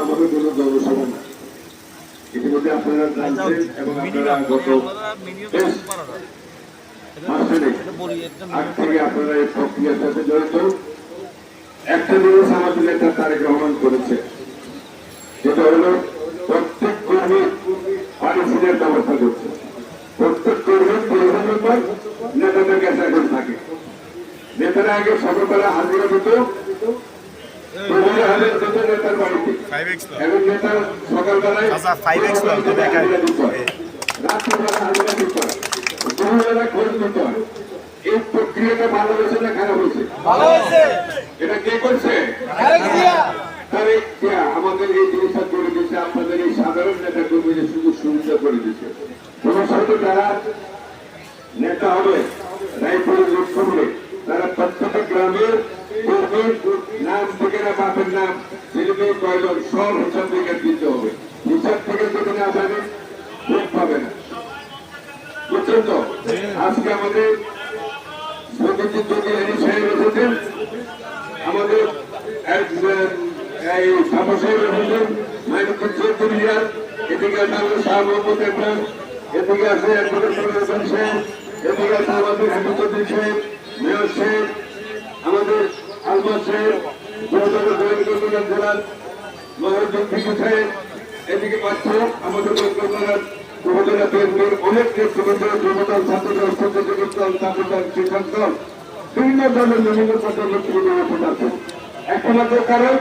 আমাদের কোনো জনসভা না। ইতিমধ্যে আপনারা জানছেন এবং আপনারা গত আগ থেকে আপনারা এই প্রক্রিয়ার সাথে জড়িত। একটা জিনিস আমাদের নেতা তারেক রহমান করেছে, যেটা হলো প্রত্যেক কর্মী পানি ফিরের ব্যবস্থা করছে। প্রত্যেক কর্মীর প্রয়োজনের পর নেতাদের কাছে এখন থাকে। নেতারা আগে সকালবেলা হাজিরা দিত নেতার বাড়িতে, এবং নেতার সকালবেলায় রাত্রিবেলা হাজিরা দিত, দুপুরবেলা খোঁজ নিত। এই প্রক্রিয়াটা ভালো হয়েছে না খারাপ হয়েছে? এটা কে করছে? আমাদের এই জিনিসটা করে দিচ্ছে, আপনাদের এই সাধারণ নেতা কর্মীদের সুযোগ সুবিধা করে দিচ্ছে। ভবিষ্যতে যারা নেতা হবে রায়পুরের লক্ষ্যে, তারা প্রত্যেকটা গ্রামের কর্মীর নাম থেকে না বাপের নাম ছেলে কয়জন সব হিসাব থেকে দিতে হবে। হিসাব থেকে যদি না জানে ভোট পাবে না, বুঝছেন তো? আজকে আমাদের সত্যজিৎ চৌধুরী সাহেব এসেছেন, আমাদের এই সাপা সাহেব এসেছেন, মাইনুদ্দিন চৌধুরী, এদিকে আছে আমাদের শাহ মোহাম্মদ ইমরান, এদিকে আছে সাহেব, এদিকে আছে আমাদের হামিদ চৌধুরী সাহেব, মেয়র সাহেব, আমাদের আলমাস সাহেব, জেলার মহারুদ্দিন ফিকু সাহেব, এদিকে পাচ্ছ আমাদের উপজেলা বিএনপির অনেক নেতৃবৃন্দ, যুবদল, ছাত্রদল, ছাত্রজীবী দল, ছাত্রদল, শিক্ষক দল, বিভিন্ন দলের বিভিন্ন পদের নেতৃবৃন্দ উপস্থিত আছেন। একমাত্র কারণ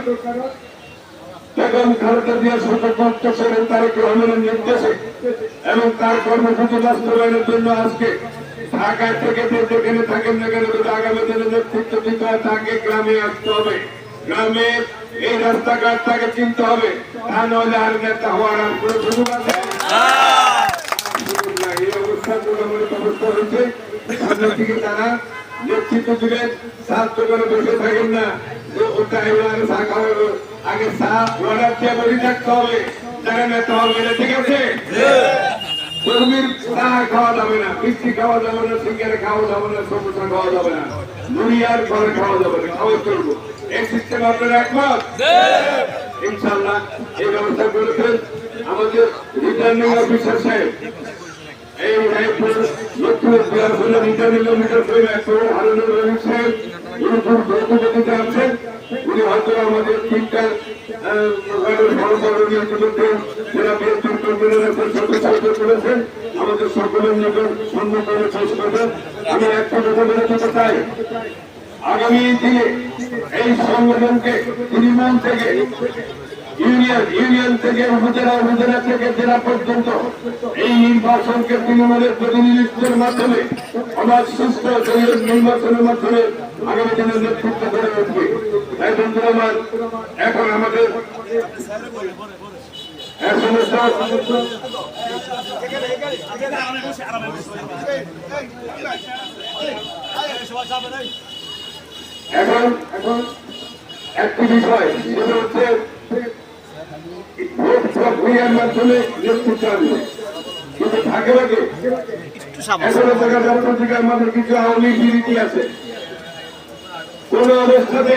বেগম খালেদা জিয়া শপথ করছিলেন তারেক রহমানের নির্দেশে এবং তার কর্মসূচি বাস্তবায়নের জন্য আজকে ঢাকায় থেকে যেখানে থাকেন না কেন, আগামী দিনে নেতৃত্ব দিতে হয়, তাকে গ্রামে আসতে হবে। গ্রামের এই রাস্তাঘাট তাকে চিনতে হবে, তা নইলে আর নেতা হওয়ার আর কোনো সুযোগ আছে? এই অবস্থাগুলো ব্যবস্থা হয়েছে। সামনের দিকে তারা নেতৃত্ব দিবেন, স্বাস্থ্য করে বসে থাকেন না যে ওটা এবার চা খাওয়াবো, আগে চা অর্ডার দিয়ে বসে থাকতে হবে, যারা নেতা হবে না। ঠিক আছে? কর্মীর চা খাওয়া যাবে না, মিষ্টি খাওয়া যাবে না, সিঙ্গারে খাওয়া যাবে না, সমোসা খাওয়া যাবে না, দুনিয়ার ঘরে খাওয়া যাবে না, খাওয়া চলবো। এই সিস্টেম আপনারা একমত? ইনশাল্লাহ এই ব্যবস্থা করেছেন আমাদের রিটার্নিং অফিসার সাহেব। এই রিটার্নিং অফিসার হারুনুর রহিম সাহেব, উনি আছেন। উনি হয়তো আমাদের তিনটা করেছেন, আমাদের সকলের নিকট সম্মান করে শেষ করবেন। আমি একটা কথা বলে দিতে চাই, আগামী দিনে এই সংগঠনকে তৃণমূল থেকে ইউনিয়ন থেকে উপজেলা থেকে জেলা পর্যন্ত এই নির্বাচনকে তৃণমূলের প্রতিনিধিত্বের মাধ্যমে সমাজ সুস্থ নির্বাচনের মাধ্যমে আগামী দিনের নেতৃত্ব করে উঠবে। তাই বন্ধুরা আমার, এখন আমাদের এখন একটি বিষয়, সেটা হচ্ছে ভোট প্রক্রিয়ার মাধ্যমে নেতৃত্ব আনবে। কিন্তু ভাগে ভাগে এখনো দেখা যাচ্ছে যে আমাদের কিছু আওয়ামী রীতি আছে। কোন অবস্থাতে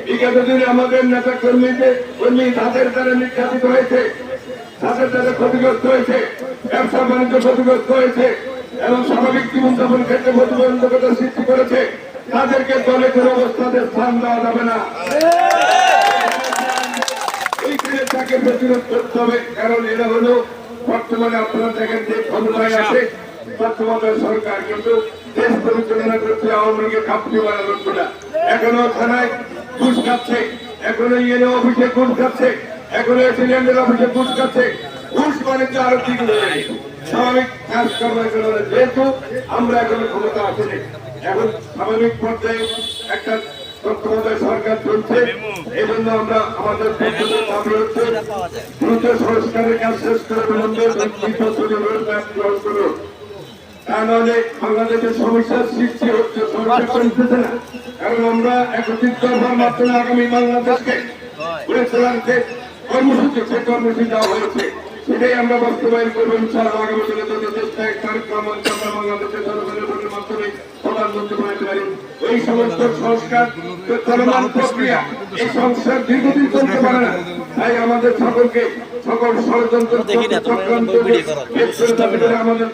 বিগত দিনে আমাদের নেতা কর্মী তাদের দ্বারা নির্যাতিত হয়েছে, তাদের দ্বারা ক্ষতিগ্রস্ত হয়েছে, ব্যবসা বাণিজ্য ক্ষতিগ্রস্ত হয়েছে এবং স্বাভাবিক জীবনযাপন ক্ষেত্রে প্রতিবন্ধকতা সৃষ্টি করেছে। তাদেরকে দলে কোনো অবস্থাতে স্থান দেওয়া যাবে না। এইখানে তাকে প্রতিরোধ করতে হবে, কারণ এরা হলো বর্তমানে আপনারা দেখেন যে ক্ষমতায় আছে তত্ত্বাবধায়ক সরকার, কিন্তু দেশ পরিচালনা করছে আওয়ামী লীগের কাপড়ি বানানোর জন্য। এখনো থানায় ঘুষ খাচ্ছে, এখনো ইউএনও অফিসে ঘুষ খাচ্ছে, এখনো সিলিন্ডার অফিসে ঘুষ খাচ্ছে। ঘুষ বাণিজ্য আরো ঠিক হয়ে স্বাভাবিক কাজ করার জন্য, যেহেতু আমরা এখন ক্ষমতা আসেনি, এখন স্বাভাবিক পর্যায়ে একটা তত্ত্বাবধায়ক সরকার চলছে। এই জন্য আমরা আমাদের দাবি হচ্ছে দ্রুত সংস্কারের কাজ শেষ করে বিলম্বে গ্রহণ করুন। তা নাহলে বাংলাদেশের সমস্যার সৃষ্টি হচ্ছে, সরকার চলতেছে না। কারণ আমরা একত্রিত হওয়ার মাধ্যমে আগামী বাংলাদেশকে পরিচালনাকে কর্মসূচি দেওয়া হয়েছে। সেটাই আমরা বাস্তবায়ন করবো ইনশাআল্লাহ। আগামী দিনে যদি চেষ্টা কার্যক্রম বাংলাদেশের জনগণের ভোটের মাধ্যমে প্রধানমন্ত্রী বানাতে পারি। এই সমস্ত সংস্কার চলমান প্রক্রিয়া, এই সংস্কার দীর্ঘদিন চলতে পারে না। তাই আমাদের সকলকে সকল ষড়যন্ত্র চক্রান্ত আমাদের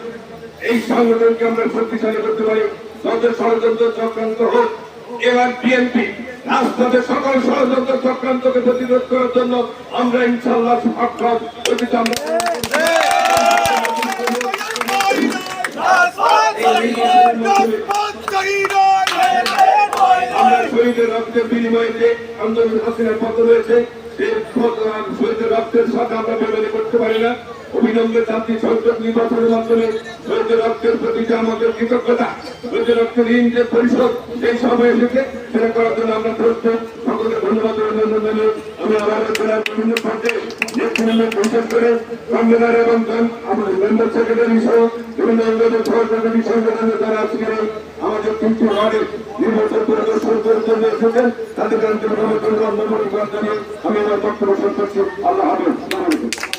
এই সংগঠনকে আমরা শক্তিশালী করতে পারি। যত ষড়যন্ত্র চক্রান্ত হোক, এবার বিএনপি রাজপথে সকল ষড়যন্ত্র চক্রান্তকে প্রতিরোধ করার জন্য আমরা ইনশাআল্লাহ সক্ষম। আমরা শহীদের রক্তের বিনিময়ে যে আন্দোলন হাসিনার পতন হয়েছে, সেই শহীদের রক্তের সাথে আমরা বেমানি করতে পারি না। অবিলম্বে জাতীয় সংসদ নির্বাচনের মাধ্যমে শহীদের রক্তের প্রতি যে আমাদের কৃতজ্ঞতা, শহীদের রক্তের ঋণ যে পরিশোধ, সেই সময় এসেছে, সেটা করার জন্য আমরা প্রস্তুত। সকলকে ধন্যবাদ অভিনন্দন জানিয়ে আমি আবার জেলার বিভিন্ন পর্যায়ে বিশেষ করে কনভেনার এবং আমাদের মেম্বার সেক্রেটারি সহ বিভিন্ন অঙ্গনের সহযোগী সংগঠনের দ্বারা আজকে আমাদের 3টি ওয়ার্ডের নির্বাচন পরিদর্শন করার জন্য এসেছেন, তাদেরকে আন্তরিকভাবে ধন্যবাদ জানিয়ে আমি আমার বক্তব্য শেষ করছি। আল্লাহ হাফেজ।